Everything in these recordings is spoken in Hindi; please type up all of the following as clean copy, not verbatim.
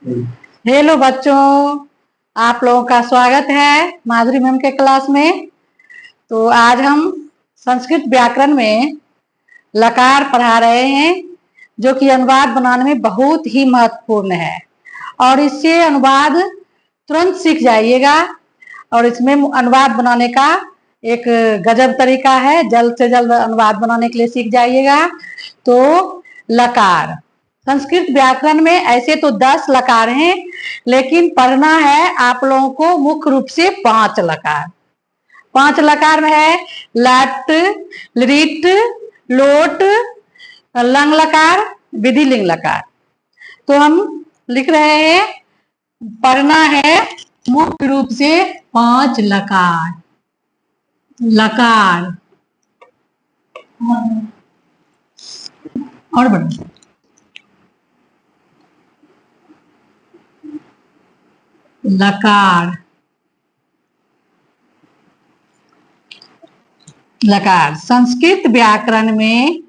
हेलो बच्चों, आप लोगों का स्वागत है माधुरी मैम के क्लास में। तो आज हम संस्कृत व्याकरण में लकार पढ़ा रहे हैं, जो कि अनुवाद बनाने में बहुत ही महत्वपूर्ण है। और इससे अनुवाद तुरंत सीख जाइएगा। और इसमें अनुवाद बनाने का एक गजब तरीका है, जल्द से जल्द अनुवाद बनाने के लिए सीख जाइएगा। तो लकार संस्कृत व्याकरण में ऐसे तो 10 लकार हैं, लेकिन पढ़ना है आप लोगों को मुख्य रूप से 5 लकार। 5 लकार में है लट, लिट, लोट, लंग लकार, विधि लिंग लकार। तो हम लिख रहे हैं, पढ़ना है मुख्य रूप से 5 लकार। लकार और बढ़िया लकार। लकार संस्कृत व्याकरण में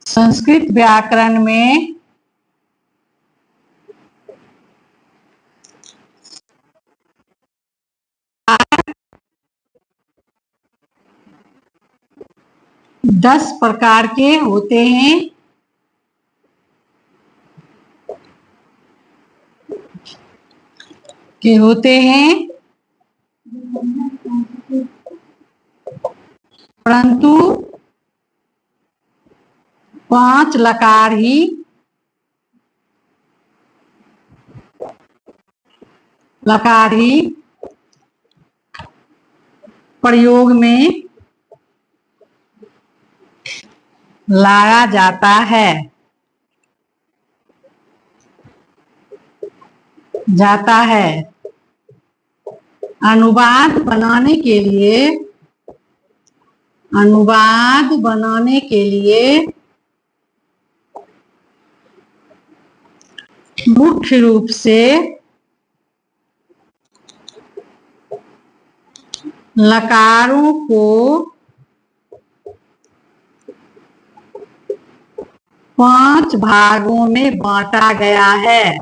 संस्कृत व्याकरण में 10 प्रकार के होते हैं। परंतु 5 लकार ही प्रयोग में लाया जाता है। अनुवाद बनाने के लिए मुख्य रूप से लकारों को 5 भागों में बांटा गया है।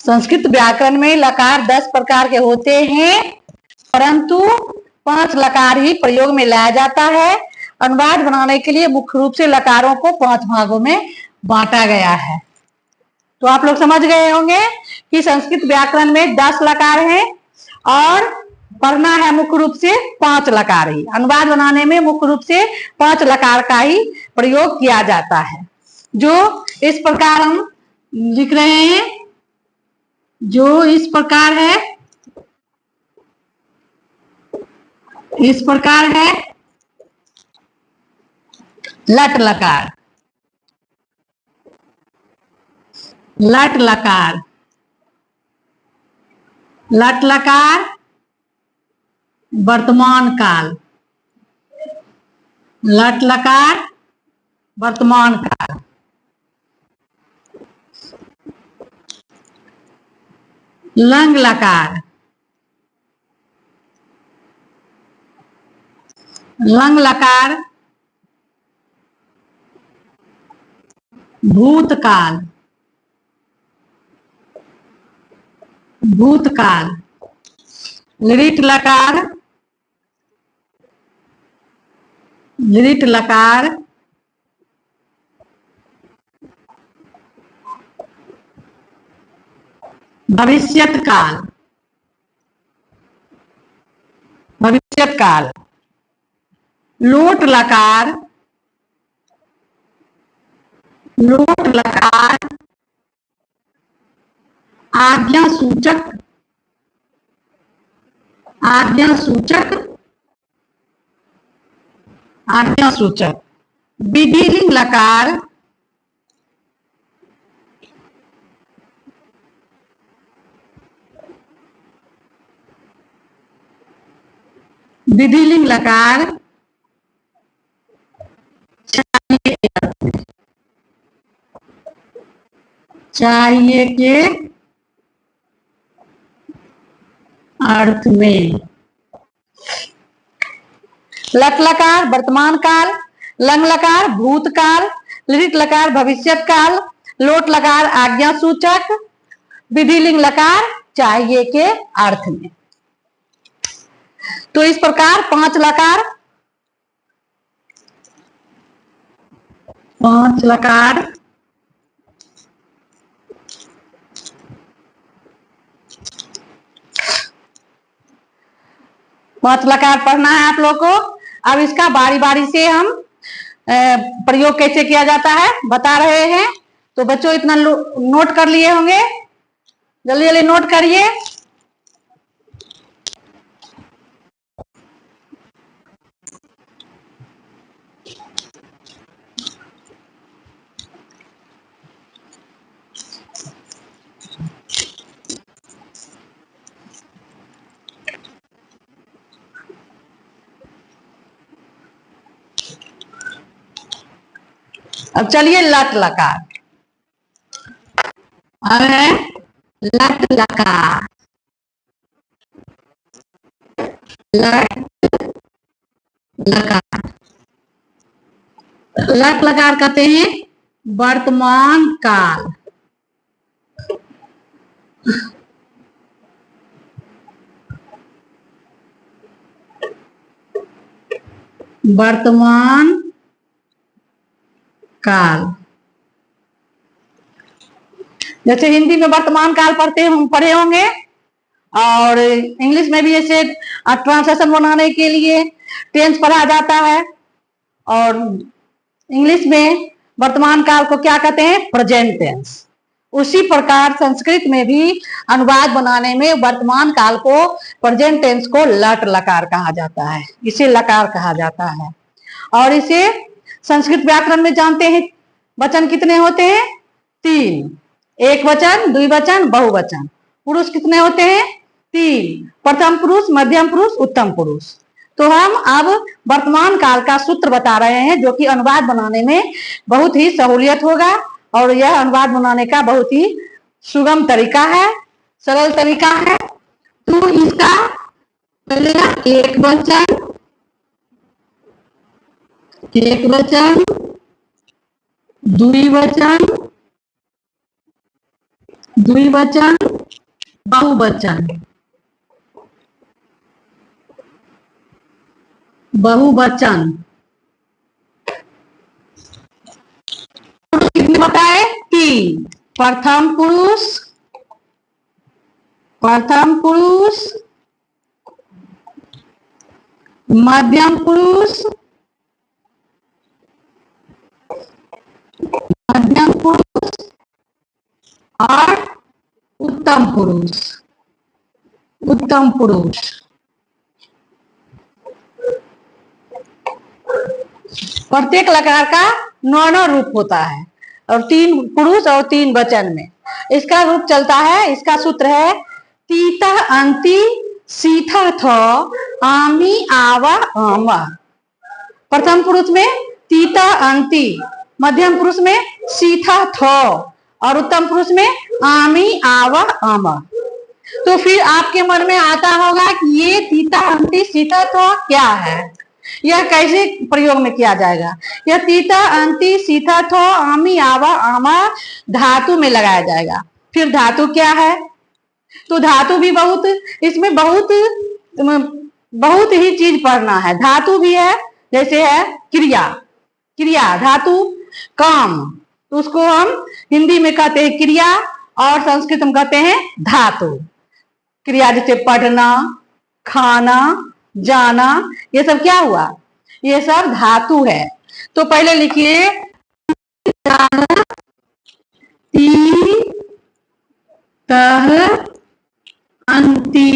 संस्कृत व्याकरण में लकार 10 प्रकार के होते हैं, परंतु 5 लकार ही प्रयोग में लाया जाता है। अनुवाद बनाने के लिए मुख्य रूप से लकारों को 5 भागों में बांटा गया है। तो आप लोग समझ गए होंगे कि संस्कृत व्याकरण में 10 लकार हैं और पढ़ना है मुख्य रूप से 5 लकार ही। अनुवाद बनाने में मुख्य रूप से 5 लकार का ही प्रयोग किया जाता है। जो इस प्रकार हम लिख रहे हैं, जो इस प्रकार है, लट लकार, लट लकार वर्तमान काल, लंग लकार, भूतकाल, लिट लकार भविष्यत काल, लोट लकार आज्ञा सूचक, विधि लिंग लकार विधिलिंग लकार चाहिए के अर्थ में। लट लकार वर्तमान काल, लंग लकार भूतकाल, लिट लकार भविष्यत काल, लोट लकार आज्ञा सूचक, विधिलिंग लकार चाहिए के अर्थ में। तो इस प्रकार पांच लकार पांच लकार पढ़ना है आप लोग को। अब इसका बारी बारी से हम प्रयोग कैसे किया जाता है बता रहे हैं। तो बच्चों इतना नोट कर लिए होंगे, जल्दी जल्दी नोट करिए। अब चलिए लट लकार। अब है लट लकार। लट लकार, लट लकार कहते हैं वर्तमान काल। वर्तमान काल, जैसे हिंदी में वर्तमान काल पढ़े होंगे और इंग्लिश में भी ऐसे ट्रांसलेशन बनाने के लिए टेंस पढ़ा जाता है। और इंग्लिश में वर्तमान काल को क्या कहते हैं प्रेजेंट टेंस। उसी प्रकार संस्कृत में भी अनुवाद बनाने में वर्तमान काल को प्रेजेंट टेंस को लट लकार कहा जाता है, इसे लकार कहा जाता है। और इसे संस्कृत व्याकरण में जानते हैं वचन कितने होते हैं तीन, एक वचन द्विवचन बहुवचन। पुरुष कितने होते हैं तीन, प्रथम पुरुष मध्यम पुरुष उत्तम पुरुष। तो हम अब वर्तमान काल का सूत्र बता रहे हैं जो कि अनुवाद बनाने में बहुत ही सहूलियत होगा। और यह अनुवाद बनाने का बहुत ही सुगम तरीका है, सरल तरीका है। तो इसका पहले एक वचन द्विवचन बहुवचन कितने बताए तीन, प्रथम पुरुष मध्यम पुरुष और उत्तम पुरुष। प्रत्येक लकार का 9 रूप होता है और 3 पुरुष और 3 वचन में इसका रूप चलता है। इसका सूत्र है तीता अंति सीथा थ आमी आवा आमा। प्रथम पुरुष में तीता अंति, मध्यम पुरुष में सीथा थ और उत्तम पुरुष में आमी आवा आमा। तो फिर आपके मन में आता होगा कि ये तीता अंति सीथा थ क्या है, यह कैसे प्रयोग में किया जाएगा। यह तीता अंति सीथा थो आमी आवा आमा धातु में लगाया जाएगा। फिर धातु क्या है, तो धातु भी बहुत, इसमें बहुत ही चीज पढ़ना है। धातु भी है, जैसे है क्रिया धातु काम, तो उसको हम हिंदी में कहते हैं क्रिया और संस्कृत में कहते हैं धातु। क्रिया जैसे पढ़ना, खाना, जाना, ये सब क्या हुआ, ये सब धातु है। तो पहले लिखिए तीता अंति।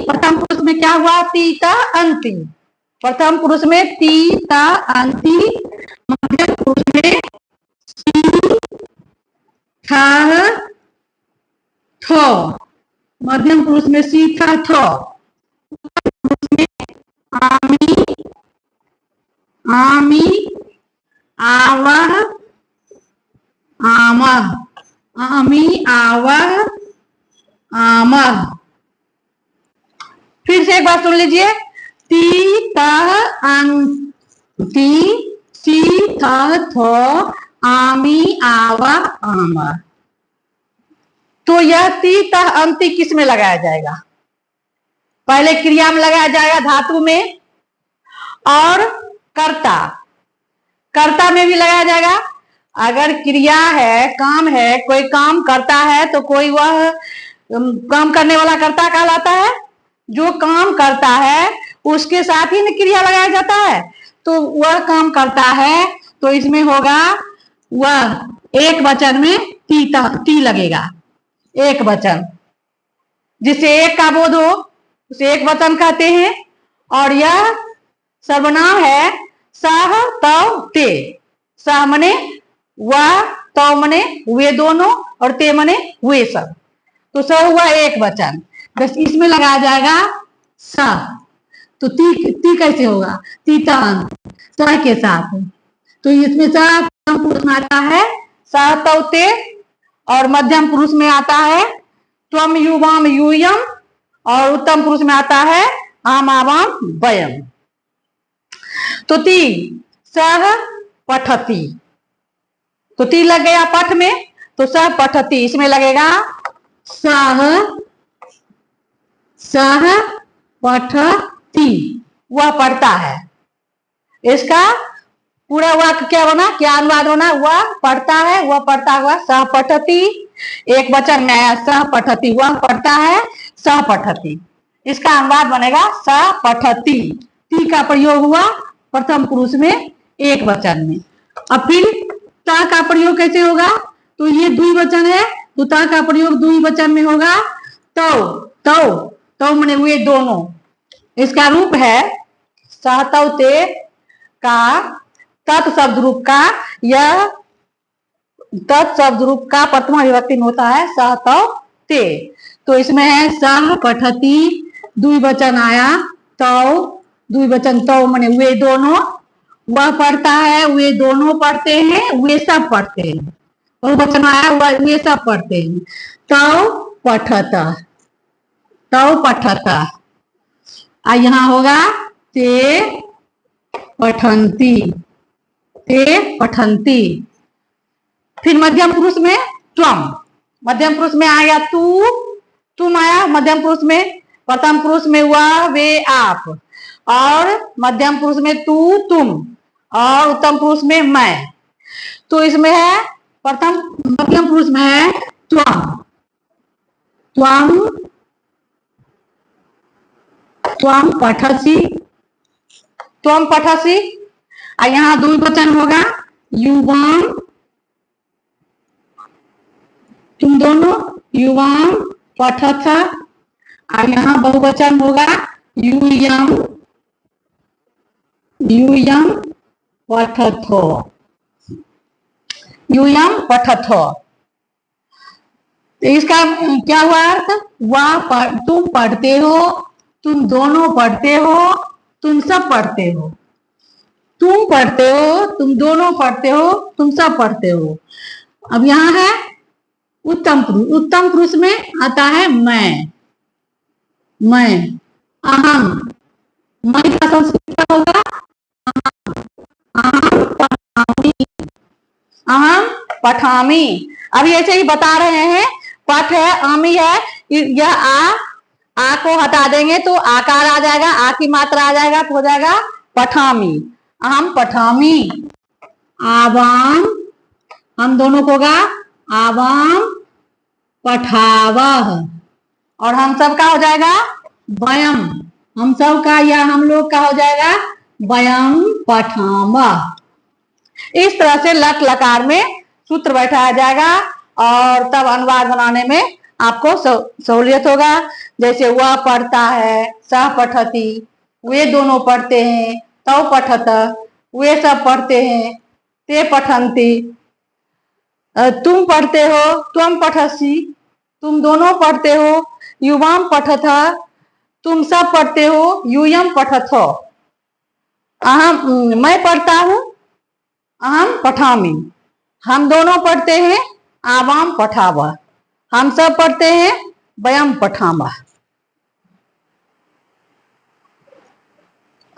प्रथम पुरुष में क्या हुआ तीता अंति, प्रथम पुरुष में तीता अंति, मध्यम पुरुष में थो, मध्यम पुरुष में सीथा थो, आमी आवह, आमह, आमी, आवह, आमह। फिर से एक बार सुन लीजिए। ती तह अंग, ती सी थह थो, आमी, आवह, आमह। तो यह ती तह अंति किस में लगाया जाएगा? पहले क्रिया में लगाया जाएगा धातु में, और कर्ता, कर्ता में भी लगाया जाएगा। अगर क्रिया है, काम है, कोई काम करता है तो कोई वह काम करने वाला कर्ता कहलाता है। जो काम करता है उसके साथ ही क्रिया लगाया जाता है। तो वह काम करता है तो इसमें होगा वह एक वचन में ती लगेगा, एक वचन, जिससे एक का बोध हो उसे एक वचन कहते हैं। और यह सर्वनाम है सह तव ते। सह मने वह, तव मने वे दोनों, और ते मने वे सब। तो सह हुआ एक वचन, बस इसमें लगाया जाएगा स। तो ती कैसे होगा? तीतांत स के साथ। तो इसमें स पुरुष में आता है सह तव ते, और मध्यम पुरुष में आता है त्वम युवाम यूयम, और उत्तम पुरुष में आता है आम आवाम वयम। तो ती सह पठती, तो ती लग गया पठ में, तो सह पठती इसमें लगेगा सह, सह पठती, वह पढ़ता है। इसका पूरा वाक्य क्या बना, क्या अनुवाद होना? वह पढ़ता है, वह पढ़ता हुआ सह पठती। एक वचन में आया सह पठती, वह पढ़ता है सह पठती। इसका अनुवाद बनेगा सह पठती। ती का प्रयोग हुआ प्रथम पुरुष में एक वचन में। अब फिर ता का प्रयोग कैसे होगा? तो ये द्विवचन है, तो ता का प्रयोग द्विवचन में होगा तौ, तौ, तौ मने वे दोनों। इसका रूप है सहतौते का तत् शब्द रूप का, यह तत् शब्द रूप का प्रथमा विभक्ति में होता है सहतौते। तो इसमें है सह पठती, द्विवचन आया तौ, द्विवचन तौ मने वे दोनों, वह पढ़ता है, वे दोनों पढ़ते हैं, वे सब पढ़ते हैं। बहुवचन आया हुआ वे सब पढ़ते हैं। तौ पठता, तौ पठता। यहाँ होगा ते पठंती, ते पठंती। फिर मध्यम पुरुष में त्वम, मध्यम पुरुष में आया तू, तुम आया मध्यम पुरुष में। प्रथम पुरुष में वह, वे, आप, और मध्यम पुरुष में तू, तुम, और उत्तम पुरुष में मैं। तो इसमें है प्रथम मध्यम पुरुष में है त्वम, त्वम, त्वम पठसी, त्वम पठसी। यहाँ द्विवचन होगा युवाम, तुम दोनों, युवाम पठथ। और यहाँ बहुवचन होगा यूयम, यूयम पठथो, यूयम पठथो। तो इसका क्या हुआ अर्थ? वह तुम पढ़ते हो, तुम दोनों पढ़ते हो, तुम सब पढ़ते हो। तुम पढ़ते हो, तुम दोनों पढ़ते हो, तुम सब पढ़ते हो। अब यहाँ है उत्तम पुरुष, उत्तम पुरुष में आता है मैं, मैं, अहम। मैं का संस्कृत क्या होगा? अहम पठामी, अहम पठामी। अभी ऐसे ही बता रहे हैं, पठ है, आमी है, यह आ को हटा देंगे तो आकार आ जाएगा, आ की मात्रा आ जाएगा तो हो जाएगा पठामी, अहम पठामी। आवाम, हम दोनों को होगा आवाम पठावह, और हम सब का हो जाएगा वयम, हम सब का या हम लोग का हो जाएगा वयम पठामह। इस तरह से लट लकार में सूत्र बैठाया जाएगा, और तब अनुवाद बनाने में आपको सहूलियत होगा। जैसे वह पढ़ता है, सह पठती, वे दोनों पढ़ते हैं, तौ पठत, वे सब पढ़ते हैं, ते पठंती, तुम पढ़ते हो, त्वम पठसी, तुम दोनों पढ़ते हो, युवाम पठथ, तुम सब पढ़ते हो, यूयम पठथो। मैं पढ़ता हूँ, अहम पठामि। हम दोनों पढ़ते हैं आवाम पठावः। हम सब पढ़ते हैं वयम पठामः।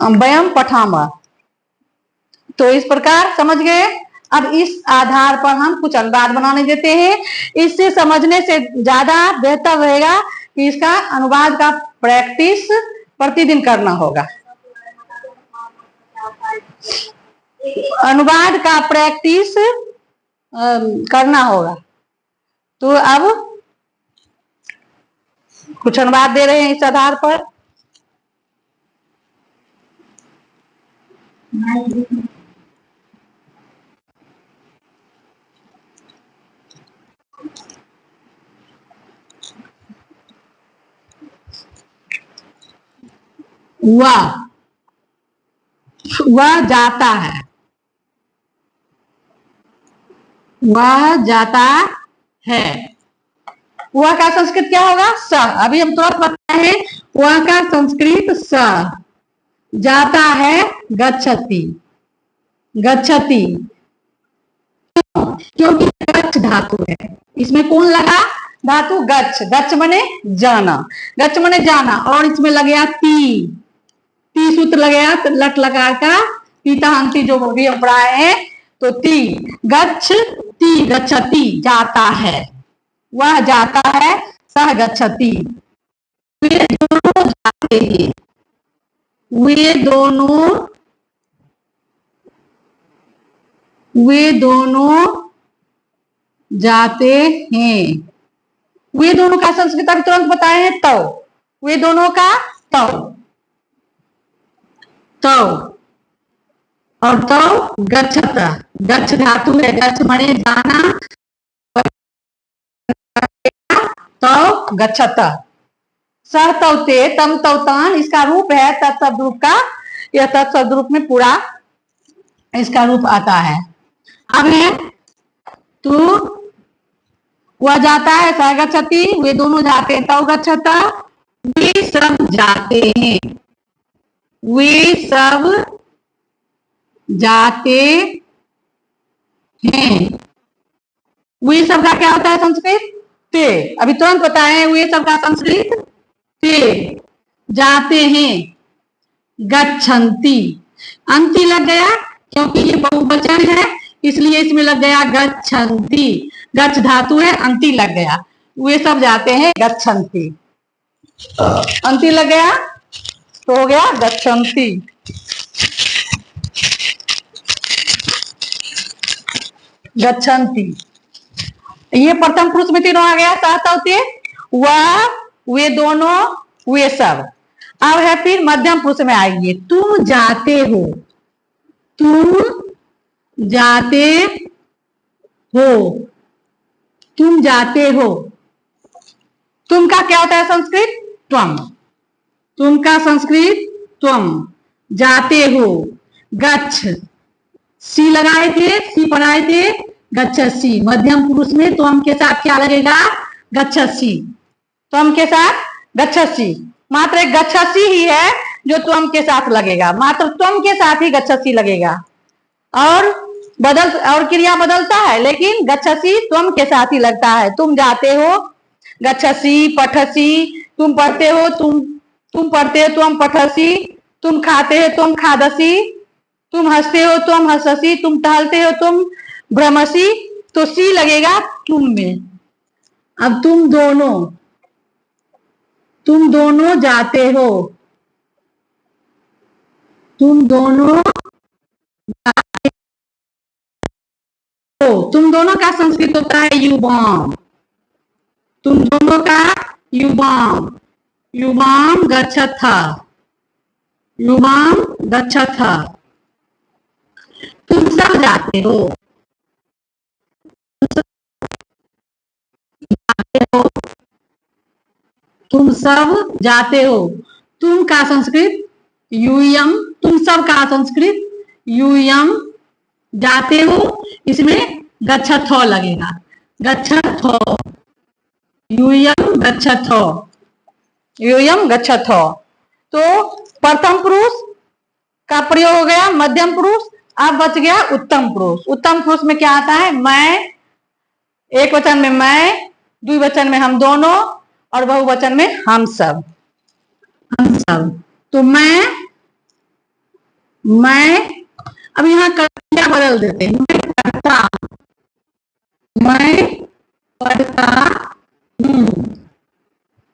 वयम पठामः। तो इस प्रकार समझ गए। अब इस आधार पर हम कुछ अनुवाद बनाने देते हैं। इससे समझने से ज्यादा बेहतर रहेगा कि इसका अनुवाद का प्रैक्टिस प्रतिदिन करना होगा। अनुवाद का प्रैक्टिस करना होगा। तो अब कुछ अनुवाद दे रहे हैं इस आधार पर। वह जाता है। वह जाता है। वह का संस्कृत क्या होगा? स। अभी हम तुरंत बताए हैं वह का संस्कृत स। जाता है गच्छति। गच्छति क्योंकि गच्छ धातु है। इसमें कौन लगा? धातु गच्छ। गच्छ मने जाना। गच्छ मने जाना और इसमें लग गया ती। ती सूत्र लग गया लट लकार का पीता अंति जो भी हम पढ़ाए हैं। तो ती गच्छ ती गच्छति जाता है। वह जाता है सह गच्छति। वे दोनों जाते हैं। वे दोनों जाते हैं। वे दोनों का संस्कृत अभी तुरंत बताए हैं तो। वे दोनों का तो और तो गच्छत। गच्छ धातु है। गच्छ मने जाना। तो गच्छत। सह तौते तम तौतान इसका रूप है तत्शब्द रूप का। यह तत्शब्द रूप में पूरा इसका रूप आता है। अब है तू वह जाता है सह गच्छति। वे दोनों जाते हैं तो गच्छत। वे सब जाते हैं। वे सब जाते हैं। वे सब का क्या होता है संस्कृत? ते। अभी तुरंत बताए वे सब का संस्कृत ते। जाते हैं गच्छन्ति। अंति लग गया क्योंकि ये बहुवचन है इसलिए इसमें लग गया गच्छन्ति। गच्छ धातु है अंति लग गया। वे सब जाते हैं गच्छन्ति। अंति लग गया तो हो गया गच्छन्ति। गच्छन्ति। ये प्रथम पुरुष में तीनों आ गया। सहतौते वह वे दोनों वे सब। अब है फिर मध्यम पुरुष में आएंगे। तुम जाते हो। तुम जाते हो। तुम जाते हो। तुम का क्या होता है संस्कृत? त्वम। तुम का संस्कृत त्वम। जाते हो गच्छ। सी लगाए थे सी पढ़ाए थे गच्छसि। मध्यम पुरुष में त्वम के साथ क्या लगेगा? गच्छसि। त्वम के साथ गच्छसि। मात्र एक गच्छसि ही है जो त्वम के साथ लगेगा। मात्र त्वम के साथ ही गच्छसि लगेगा और क्रिया बदलता है लेकिन गच्छसि त्वम के साथ ही लगता है। तुम जाते हो गच्छसि पठसि। तुम पढ़ते हो तुम पढ़ते हो तुम पठसि। तुम खाते हो तुम खादसि। तुम हंसते हो तुम हंससी। तुम टहलते हो तुम भ्रमसी। तो सी लगेगा तुम में। अब तुम दोनों जाते हो। तुम दोनों जाते हो। तुम दोनों का संस्कृत होता है युवाम। तुम दोनों का युवाम। युवाम गच्छथ। युवाम गच्छथ। तुम सब जाते हो। तुम सब जाते हो। तुम का संस्कृत यूयम। तुम सब का संस्कृत यूयम। जाते हो इसमें गच्छथ लगेगा। गच्छथ यूयम गच्छथ। यूयम गच्छथ। तो प्रथम पुरुष का प्रयोग हो गया मध्यम पुरुष। अब बच गया उत्तम पुरुष। उत्तम पुरुष में क्या आता है? मैं, एक वचन में मैं, द्विवचन में हम दोनों, और बहुवचन में हम सब। हम सब। तो मैं अब यहाँ क्या बदल देते हैं? मैं पढ़ता, मैं पढ़ता हूँ,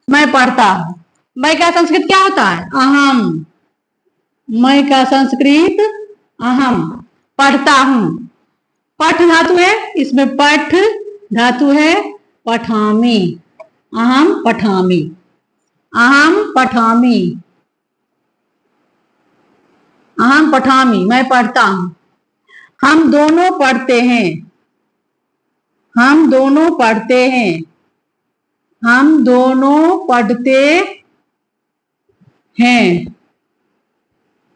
मैं पढ़ता हूँ। मैं का संस्कृत क्या होता है? अहम। मैं का संस्कृत अहम। पढ़ता हूँ, पठ धातु है, इसमें पठ धातु है, पठामी। अहम पठामी, अहम पठामी, अहम पठामी, मैं पढ़ता हूं। हम दोनों पढ़ते हैं, हम दोनों पढ़ते हैं, हम दोनों पढ़ते हैं।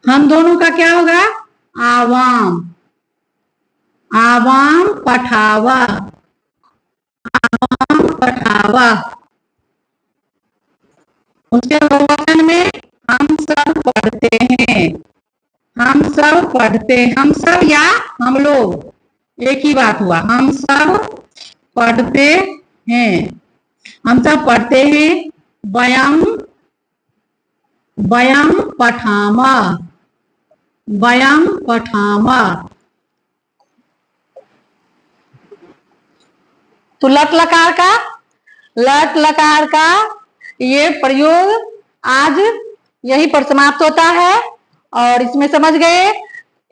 हम दोनों का क्या होगा? आवाम। आवाम पठावा, आवाम पठावा। उसके बहुवचन में हम सब पढ़ते हैं, हम सब पढ़ते, हम सब या हम लोग एक ही बात हुआ। हम सब पढ़ते हैं, हम सब पढ़ते हैं। वयम, वयम पठामा, वयम पठामा। तो लट लकार का ये प्रयोग आज यही पर समाप्त होता है। और इसमें समझ गए?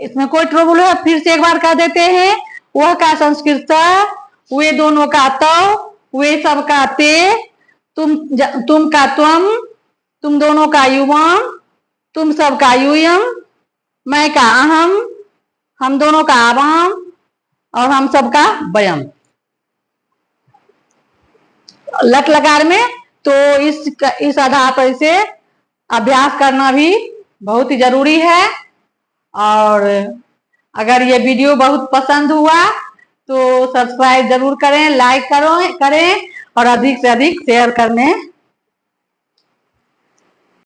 इसमें कोई ट्रबल है? फिर से एक बार कह देते हैं। वह का संस्कृत, वे दोनों का तो, वे सब का ते, तुम का तुम दोनों का युवम, तुम सब का यूयम, मैं का अहम, हम दोनों का आवाम, और हम सब का वयम। लट लकार में तो इस आधार पर इसे अभ्यास करना भी बहुत ही जरूरी है। और अगर ये वीडियो बहुत पसंद हुआ तो सब्सक्राइब जरूर करें, लाइक करें और अधिक से अधिक शेयर करने